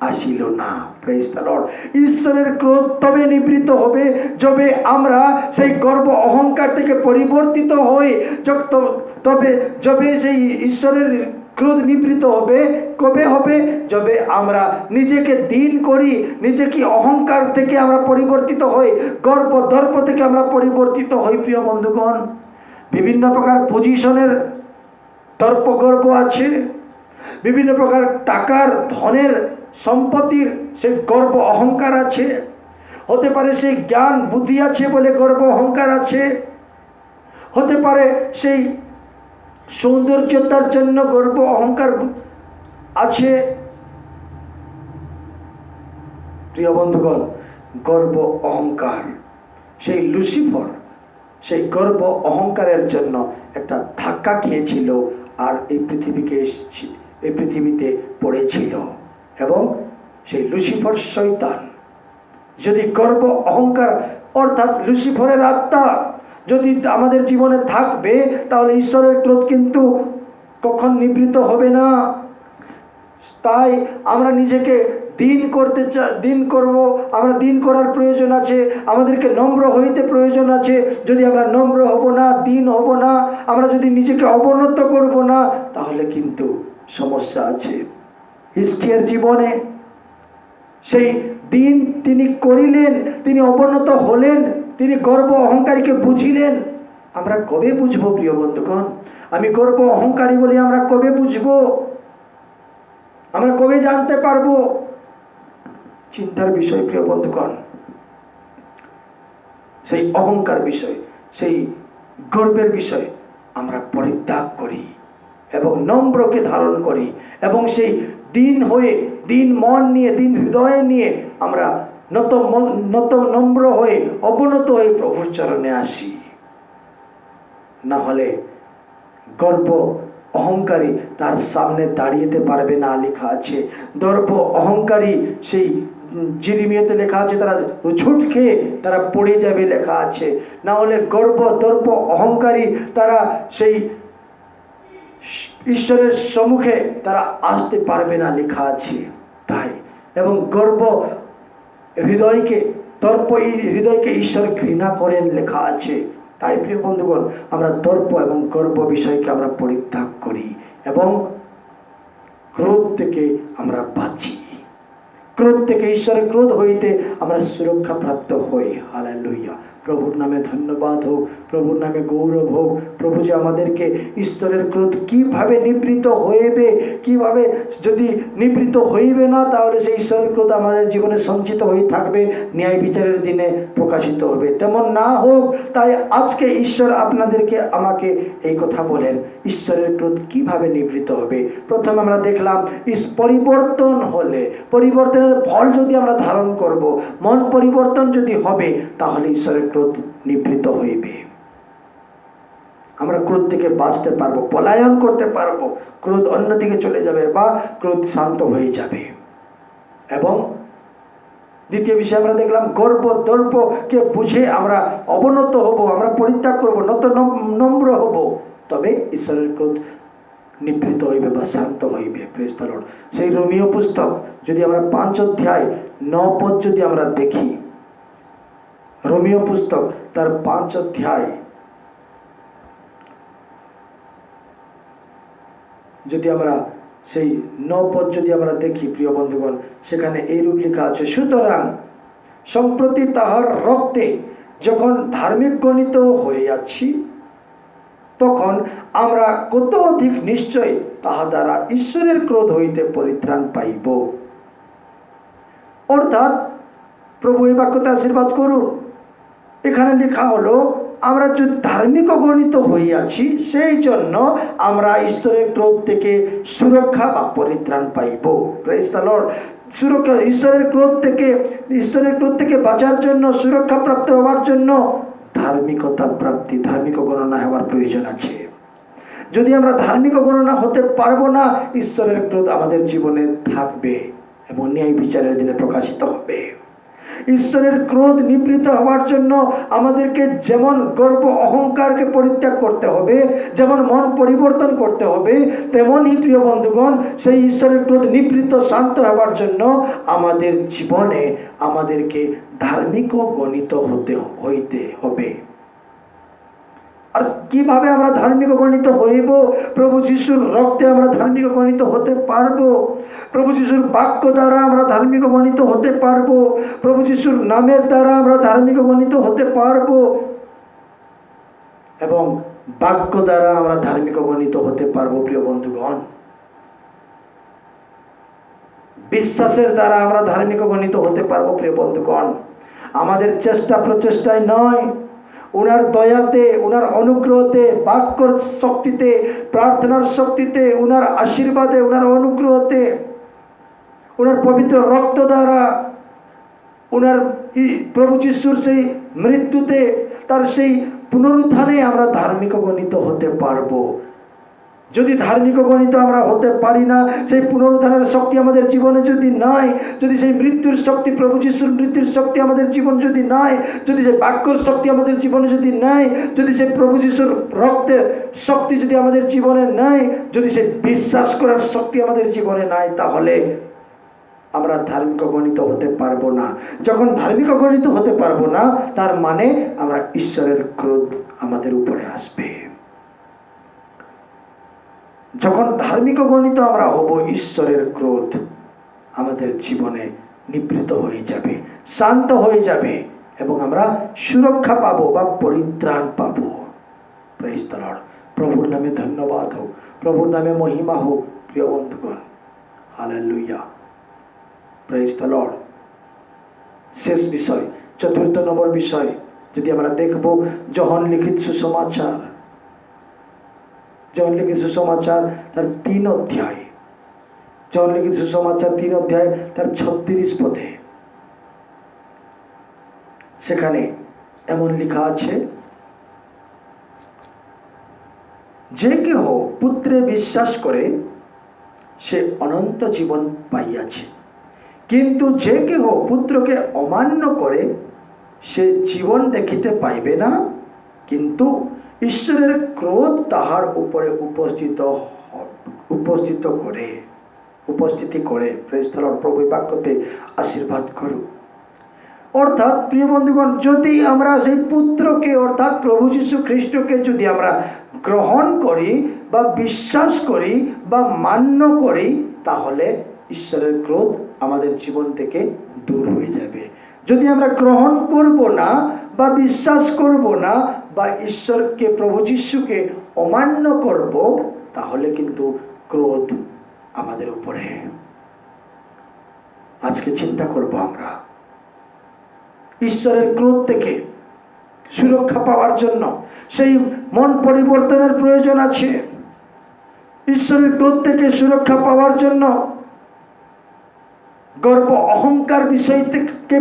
আসিল না। Praise the Lord. ঈশ্বরের ক্রোধ তবে নিবৃত হবে যবে আমরা সেই গর্ব অহংকার থেকে পরিবর্তিত হই। তবে যবে সেই ঈশ্বরের ক্রোধ নিবৃত হবে, কবে হবে? যবে আমরা নিজেকে দীন করি, নিজেকে অহংকার থেকে আমরা পরিবর্তিত হই, গর্ব দর্প থেকে আমরা পরিবর্তিত হই। প্রিয় বন্ধুগণ, বিভিন্ন প্রকার পজিশনের দর্প গর্ব আছে, বিভিন্ন প্রকার টাকার ধনের সম্পত্তির সেই গর্ব অহংকার আছে, হতে পারে সেই জ্ঞান বুদ্ধি আছে বলে গর্ব অহংকার আছে, হতে পারে সেই সৌন্দর্যতার জন্য গর্ব অহংকার আছে। প্রিয় বন্ধুগণ, গর্ব অহংকার, সেই লুসিফার সেই গর্ব অহংকারের জন্য একটা ধাক্কা খেয়েছিল আর এই পৃথিবীতে পড়েছিল। এবং সেই লুসিফার শয়তান যদি গর্ব অহংকার অর্থাৎ লুসিফারের আত্মা যদি আমাদের জীবনে থাকবে, তাহলে ঈশ্বরের ক্রোধ কিন্তু কখন নিবৃত হবে না। তাই আমরা নিজেকে দিন করব, আমরা দিন করার প্রয়োজন আছে, আমাদেরকে নম্র হইতে প্রয়োজন আছে। যদি আমরা নম্র হব না, দিন হব না, আমরা যদি নিজেকে অবনত করব না, তাহলে কিন্তু সমস্যা আছে। হিজকিয়ার জীবনে সেই দিন তিনি করিলেন, তিনি অবনত হলেন, তিনি গর্ব অহংকারীকে বুঝিলেন। আমরা কবে বুঝবো প্রিয় বন্ধুগণ? আমি গর্ব অহংকারী বলি আমরা কবে বুঝবো? আমরা কবে জানতে পারবো? চিন্তার বিষয় প্রিয় বন্ধুগণ। সেই অহংকার বিষয়, সেই গর্বের বিষয় আমরা পরিত্যাগ করি এবং নম্রকে ধারণ করি এবং সেই দিন হয়ে, দিন মন নিয়ে, দিন হৃদয় নিয়ে আমরা নত নম্র হয়ে, অবনত হয়ে প্রভুর চরণে আসি। না হলে গর্ব অহংকারী তার সামনে দাঁড়িয়েতে পারবে না। লেখা আছে দর্প অহংকারী সেই জিরিমিয়াতে লেখা আছে তারা ঝুট খেয়ে তারা পড়ে যাবে, লেখা আছে। না হলে গর্ব দর্প অহংকারী তারা সেই ঈশ্বরের সম্মুখে তারা আসতে পারবে না, লেখা আছে। তাই এবং গর্ব হৃদয়কে, দর্প হৃদয়কে ঈশ্বর ঘৃণা করেন, লেখা আছে। তাই প্রিয় বন্ধুগণ, আমরা দর্প এবং গর্ব বিষয়কে আমরা পরিত্যাগ করি এবং ক্রোধ থেকে আমরা বাঁচি। ক্রোধ থেকে, ঈশ্বরের ক্রোধ হইতে আমরা সুরক্ষা প্রাপ্ত হই। হালেলুয়া। প্রভুর নামে ধন্যবাদ হোক, প্রভুর নামে গৌরব হোক। প্রভু যে আমাদেরকে ঈশ্বরের ক্রোধ কিভাবে নিবৃত হইবে, কিভাবে যদি নিবৃত হইবে না, তাহলে সেই ঈশ্বরের ক্রোধ আমাদের জীবনে সঞ্চিত হয়ে থাকবে, ন্যায় বিচারের দিনে প্রকাশিত হবে। তেমন না হোক। তাই আজকে ঈশ্বর আপনাদেরকে আমাকে এই কথা বলেন, ঈশ্বরের ক্রোধ কিভাবে নিবৃত হবে। প্রথমে আমরা দেখলাম পরিবর্তন হলে, পরিবর্তনের ফল যদি আমরা ধারণ করব, মন পরিবর্তন যদি হবে, তাহলে ঈশ্বরের ক্রোধ নিবৃত হইবে। আমরা ক্রোধ থেকে বাঁচতে পারবো, পলায়ন করতে পারবো, ক্রোধ অন্যদিকে চলে যাবে বা ক্রোধ শান্ত হয়ে যাবে। এবং দ্বিতীয় বিষয় আমরা দেখলাম গর্ব দর্পকে বুঝে আমরা অবনত হব, আমরা পরিত্যাগ করবো, নম্র হব, তবে ঈশ্বরের ক্রোধ নিবৃত হইবে বা শান্ত হইবে। Praise the Lord. সেই রোমীয় পুস্তক যদি আমরা 5 অধ্যায় 9 পদ যদি আমরা দেখি, রোমীয় পুস্তক তার 5 অধ্যায় যদি আমরা সেই 9 পদ যদি আমরা দেখি প্রিয় বন্ধুগণ, সেখানে এইরূপ লেখা আছে, সুতরাং সম্প্রতি তাহার রক্তে যখন ধার্মিক গণিত হইয়াছি, তখন আমরা কত অধিক নিশ্চয় তাহা দ্বারা ঈশ্বরের ক্রোধ হইতে পরিত্রাণ পাইব। অর্থাৎ প্রভু এই বাক্যতে আশীর্বাদ করুন। এখানে লেখা হলো আমরা যদি ধার্মিক গণিত হইয়াছি, সেই জন্য আমরা ঈশ্বরের ক্রোধ থেকে সুরক্ষা বা পরিত্রাণ পাইব। Praise the Lord. সুরক্ষা, ঈশ্বরের ক্রোধ থেকে বাঁচার জন্য, সুরক্ষা প্রাপ্ত হওয়ার জন্য ধার্মিকতা প্রাপ্তি, ধার্মিক গণনা হওয়ার প্রয়োজন আছে। যদি আমরা ধার্মিক গণনা হতে পারবো না, ঈশ্বরের ক্রোধ আমাদের জীবনে থাকবে এবং ন্যায় বিচারের দিনে প্রকাশিত হবে। ঈশ্বরের ক্রোধ নিবৃত হওয়ার জন্য আমাদেরকে যেমন গর্ব অহংকারকে পরিত্যাগ করতে হবে, যেমন মন পরিবর্তন করতে হবে, তেমনই প্রিয় বন্ধুগণ সেই ঈশ্বরের ক্রোধ নিবৃত শান্ত হওয়ার জন্য আমাদের জীবনে আমাদেরকে ধার্মিক গণিত হইতে হবে। আর কিভাবে আমরা ধার্মিক গণিত হইব? প্রভু যিশুর রক্তে আমরা ধার্মিক গণিত হতে পারবো। প্রভু যিশুর বাক্য দ্বারা আমরা ধার্মিক গণিত হতে পারবো। প্রভু যিশুর নামের দ্বারা আমরা ধার্মিক গণিত হতে পারবো এবং বাক্য দ্বারা আমরা ধার্মিক গণিত হতে পারবো। প্রিয় বন্ধুগণ, বিশ্বাসের দ্বারা আমরা ধার্মিক গণিত হতে পারবো। প্রিয় বন্ধুগণ, আমাদের চেষ্টা প্রচেষ্টায় নয়, ওনার দয়াতে, ওনার অনুগ্রহতে, বাক্যর শক্তিতে, প্রার্থনার শক্তিতে, ওনার আশীর্বাদে, ওনার অনুগ্রহতে, ওনার পবিত্র রক্ত দ্বারা, ওনার প্রভু যিশুর সেই মৃত্যুতে, তার সেই পুনরুত্থানে আমরা ধার্মিক গণিত হতে পারবো। যদি ধার্মিক গণিত আমরা হতে পারি না, সেই পুনরুত্থানের শক্তি আমাদের জীবনে যদি নাই, যদি সেই মৃত্যুর শক্তি, প্রভু যিশুর মৃত্যুর শক্তি আমাদের জীবন যদি নাই, যদি সেই বাক্যর শক্তি আমাদের জীবনে যদি নাই, যদি সেই প্রভু যিশুর রক্তের শক্তি যদি আমাদের জীবনে নাই, যদি সেই বিশ্বাস করার শক্তি আমাদের জীবনে নাই, তাহলে আমরা ধার্মিক গণিত হতে পারবো না। যখন ধার্মিক গণিত হতে পারবো না, তার মানে আমরা ঈশ্বরের ক্রোধ আমাদের উপরে আসবে। যখন ধার্মিক গণিত আমরা হব, ঈশ্বরের ক্রোধ আমাদের জীবনে নিবৃত হয়ে যাবে, শান্ত হয়ে যাবে এবং আমরা সুরক্ষা পাবো বা পরিত্রাণ পাবো। Praise the Lord. প্রভুর নামে ধন্যবাদ হোক, প্রভুর নামে মহিমা হোক। প্রিয় বন্ধুগণ, হালেলুয়া, প্রেজ দ্য লর্ড। শেষ বিষয়, 4 নম্বর বিষয় যদি আমরা দেখব, যোহন লিখিত সুসমাচার, যোহন লিখিত সুসমাচার তার 3 অধ্যায়, যোহন লিখিত সুসমাচার 3 অধ্যায় তার 36 পদে, সেখানে এমন লেখা আছে, যে কেহ পুত্রে বিশ্বাস করে সে অনন্ত জীবন পাইয়াছে, কিন্তু যে কেহ পুত্রকে অমান্য করে সে জীবন দেখিতে পাইবে না, কিন্তু ঈশ্বরের ক্রোধ তাহার উপরে উপস্থিতি করে। Praise the Lord. প্রভু বাক্যতে আশীর্বাদ করুন। অর্থাৎ প্রিয় বন্ধুগণ, যদি আমরা সেই পুত্রকে অর্থাৎ প্রভু যীশু খ্রিস্টকে যদি আমরা গ্রহণ করি বা বিশ্বাস করি বা মান্য করি, তাহলে ঈশ্বরের ক্রোধ আমাদের জীবন থেকে দূর হয়ে যাবে। যদি আমরা গ্রহণ করব না বা বিশ্বাস করব না বা ঈশ্বরকে, প্রভু যিশুকে অমান্য করব, তাহলে কিন্তু ক্রোধ আমাদের উপরে। আজকে চিন্তা করব, আমরা ঈশ্বরের ক্রোধ থেকে সুরক্ষা পাওয়ার জন্য সেই মন পরিবর্তনের প্রয়োজন আছে। ঈশ্বরের ক্রোধ থেকে সুরক্ষা পাওয়ার জন্য গর্ব অহংকার বিষয় থেকে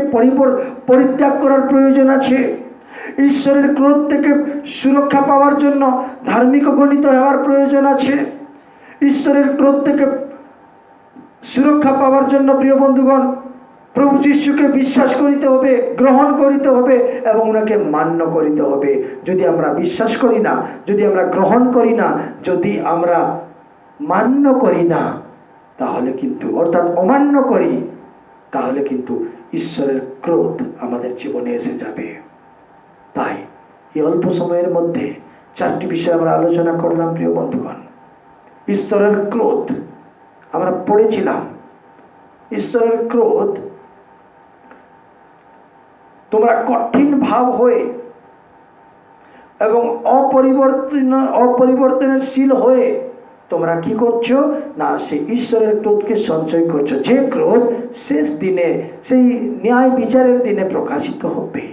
পরিত্যাগ করার প্রয়োজন আছে। ঈশ্বরের ক্রোধ থেকে সুরক্ষা পাওয়ার জন্য ধার্মিক গণিত হওয়ার প্রয়োজন আছে। ঈশ্বরের ক্রোধ থেকে সুরক্ষা পাওয়ার জন্য প্রিয় বন্ধুগণ, প্রভু যিশুকে বিশ্বাস করিতে হবে, গ্রহণ করিতে হবে এবং ওনাকে মান্য করিতে হবে। যদি আমরা বিশ্বাস করি না, যদি আমরা গ্রহণ করি না, যদি আমরা মান্য করি না, তাহলে কিন্তু অর্থাৎ অমান্য করি, তাহলে কিন্তু ঈশ্বরের ক্রোধ আমাদের জীবনে এসে যাবে। তাই এই অল্প সময়ের মধ্যে 4টি বিষয় আমরা আলোচনা করলাম। প্রিয় বন্ধুগণ, ঈশ্বরের ক্রোধ আমরা পড়েছিলাম। ঈশ্বরের ক্রোধ, তোমরা কঠিন ভাব হয়ে এবং অপরিবর্তনশীল হয়ে তোমরা কি করছো না, সেই ঈশ্বরের ক্রোধকে সঞ্চয় করছো, যে ক্রোধ শেষ দিনে, সেই ন্যায় বিচারের দিনে প্রকাশিত হবে।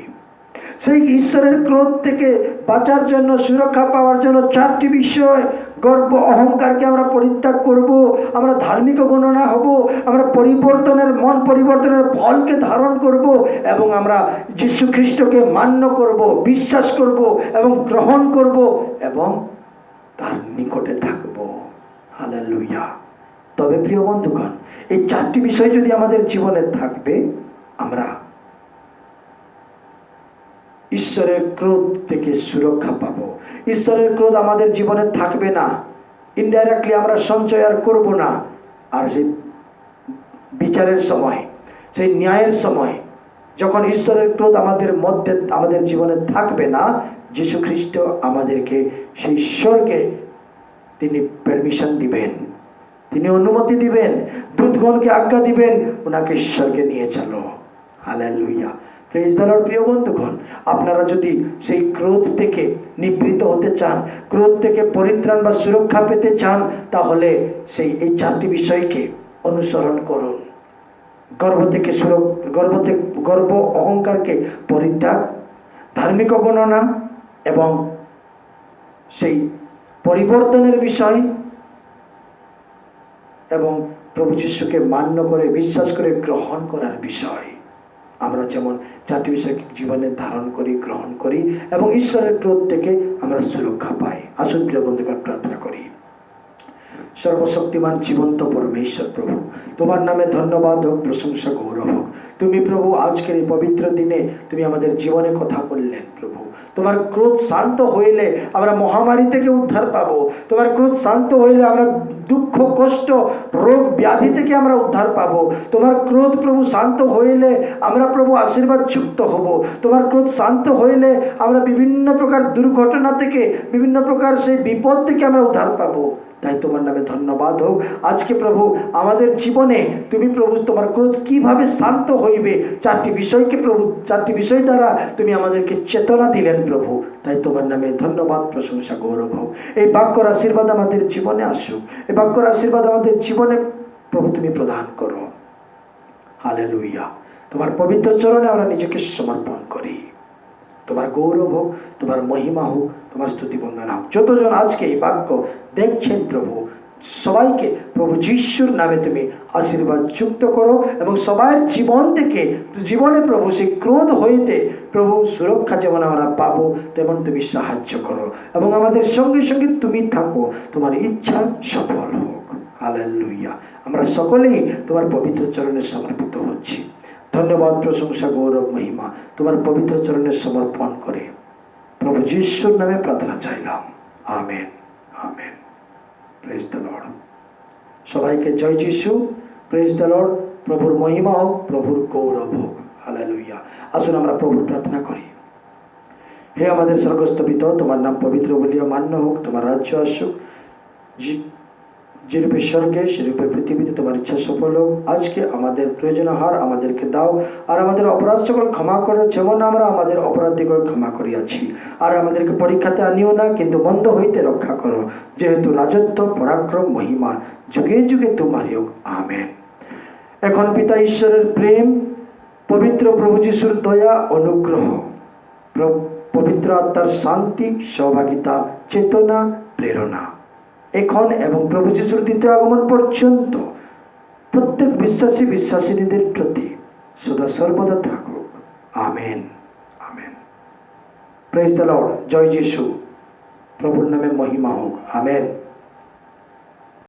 সেই ঈশ্বরের ক্রোধ থেকে বাঁচার জন্য, সুরক্ষা পাওয়ার জন্য 4টি বিষয়: গর্ব অহংকারকে আমরা পরিত্যাগ করব, আমরা ধার্মিক গণনা হব, আমরা মন পরিবর্তনের ফলকে ধারণ করব, এবং আমরা যীশু খ্রিস্টকে মান্য করব, বিশ্বাস করব এবং গ্রহণ করব এবং তার নিকটে থাকব। হালেলুয়া। তবে প্রিয় বন্ধুগণ, এই 4টি বিষয় যদি আমাদের জীবনে থাকবে, আমরা ঈশ্বরের ক্রোধ থেকে সুরক্ষা পাব। ঈশ্বরের ক্রোধ আমাদের জীবনে থাকবে না। ইনডাইরেক্টলি আমরা সঞ্চয় আর করব না। আর সেই বিচারের সময়, সেই ন্যায়ের সময়, যখন ঈশ্বরের ক্রোধ আমাদের মধ্যে, আমাদের জীবনে থাকবে না, যীশু খ্রিস্ট আমাদেরকে সেই স্বর্গে তিনি পারমিশন দিবেন, তিনি অনুমতি দিবেন, দূতগণকে আজ্ঞা দিবেন, ওনাকে স্বর্গে নিয়ে চলো। হালেলুয়া। Praise the Lord. প্রিয় বন্ধুগণ, আপনারা যদি সেই ক্রোধ থেকে নিবৃত হতে চান, ক্রোধ থেকে পরিত্রাণ বা সুরক্ষা পেতে চান, তাহলে এই 4টি বিষয়কে অনুসরণ করুন। গর্ব অহংকারকে পরিত্যাগ, ধার্মিক গণনা এবং সেই পরিবর্তনের বিষয়, এবং প্রভু যিশুকে মান্য করে, বিশ্বাস করে গ্রহণ করার বিষয়। আমরা যেমন 4টি বিষয় জীবনে ধারণ করি, গ্রহণ করি, এবং ঈশ্বরের ক্রোধ থেকে আমরা সুরক্ষা পাই। আসুন প্রিয় বন্ধুগণ, প্রার্থনা করি। সর্বশক্তিমান জীবন্ত পরমেশ্বর প্রভু, তোমার নামে ধন্যবাদ হোক, প্রশংসা, গৌরব হোক। তুমি প্রভু আজকের এই পবিত্র দিনে তুমি আমাদের জীবনে কথা বললেন। প্রভু, তোমার ক্রোধ শান্ত হইলে আমরা মহামারী থেকে উদ্ধার পাবো। তোমার ক্রোধ শান্ত হইলে আমরা দুঃখ, কষ্ট, রোগ, ব্যাধি থেকে আমরা উদ্ধার পাবো। তোমার ক্রোধ প্রভু শান্ত হইলে আমরা প্রভু আশীর্বাদ যুক্ত হব। তোমার ক্রোধ শান্ত হইলে আমরা বিভিন্ন প্রকার দুর্ঘটনা থেকে, বিভিন্ন প্রকার সেই বিপদ থেকে আমরা উদ্ধার পাবো। তাই তোমার নামে ধন্যবাদ হোক। আজকে প্রভু আমাদের জীবনে তুমি প্রভু তোমার ক্রোধ কিভাবে শান্ত হইবে, 4টি বিষয়কে প্রভু 4টি বিষয় দ্বারা তুমি আমাদেরকে চেতনা দিলেন প্রভু। তাই তোমার নামে ধন্যবাদ, প্রশংসা, গৌরব হোক। এই বাক্যর আশীর্বাদ আমাদের জীবনে আসুক। এই বাক্যর আশীর্বাদ আমাদের জীবনে প্রভু তুমি প্রদান করো। হালেলুয়া। তোমার পবিত্র চরণে আমরা নিজেকে সমর্পণ করি। তোমার গৌরব হোক, তোমার মহিমা হোক, তোমার স্তুতি বন্দনা হোক। যতজন আজকে এই বাক্য দেখছেন প্রভু, সবাইকে প্রভু যিশুর নামে তুমি আশীর্বাদ যুক্ত করো, এবং সবার জীবনে প্রভু সেই ক্রোধ হইতে প্রভু সুরক্ষা যেমন আমরা পাবো, তেমন তুমি সাহায্য করো, এবং আমাদের সঙ্গে সঙ্গে তুমি থাকো। তোমার ইচ্ছা সফল হোক। হালেলুয়া। আমরা সকলেই তোমার পবিত্র চরণে সমর্পিত হচ্ছি। ধন্যবাদ, প্রশংসা, গৌরব, মহিমা তোমার পবিত্র চরণে সমর্পণ করে প্রভু যিশুর নামে প্রার্থনা চাইলাম। Amen, amen. Praise the Lord. সবাইকে জয় যিশু। Praise the Lord. প্রভুর মহিমা হোক, প্রভুর গৌরব হোক। হালেলুয়া। আসুন আমরা প্রভুর প্রার্থনা করি। হে আমাদের স্বর্গস্থ পিতা, তোমার নাম পবিত্র বলিয়া মান্য হোক। তোমার রাজ্য আসুক, যেরূপে স্বর্গে সেরূপে পৃথিবীতে তোমার ইচ্ছা সফল হোক। আজকে আমাদের প্রয়োজন আহার আমাদেরকে দাও, আর আমাদের অপরাধ সকল ক্ষমা করো, যেমন আমরা আমাদের অপরাধীকে ক্ষমা করিয়াছি। আর আমাদেরকে পরীক্ষাতে আনিও না, কিন্তু মন্দ হইতে রক্ষা করো, যেহেতু রাজত্ব, পরাক্রম, মহিমা যুগে যুগে তোমারই হোক। আমেন। এখন পিতা ঈশ্বরের প্রেম, পবিত্র প্রভু যিশুর দয়া, অনুগ্রহ, পবিত্র আত্মার শান্তি, সহভাগিতা, চেতনা, প্রেরণা এখন এবং প্রভু যিশুর দ্বিতীয় আগমন পর্যন্ত প্রত্যেক বিশ্বাসীদের প্রতি সদা সর্বদা থাকুক। Amen, amen. Praise the lord. জয় যিশু। প্রভুর নামে মহিমা হোক। আমেন।